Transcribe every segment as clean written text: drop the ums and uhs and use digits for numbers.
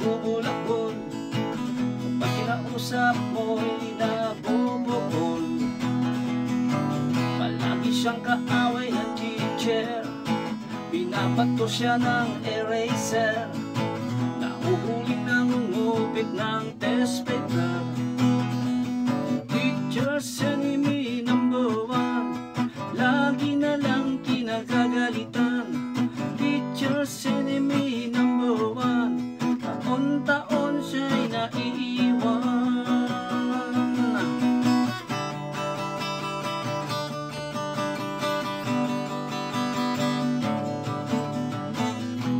nagbubulabol. Kapag kinausap mo'y nabubukol. Palagi siyang kaaway ng teacher, binabato siya ng eraser, nahuhuling nangungupit ng test paper. Teacher's enemy number one, lagi na lang kinagagalitan. Teacher's enemy number one, taon-taon siya'y naiiwan.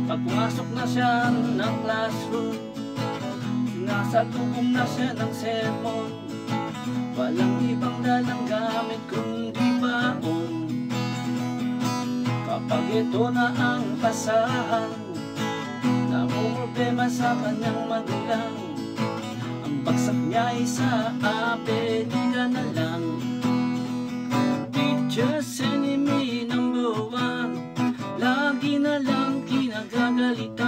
Pag pumasok na siya ng classroom, nasa tubong na siya ng sermon. Walang ibang dalang gamit kundi baon. Kapag ito na ang basahan, namumroblema sa kanyang magulang. Ang bagsak niya ay sa apelida na lang. Teacher's enemy number one, lagi na lang kinagagalitan.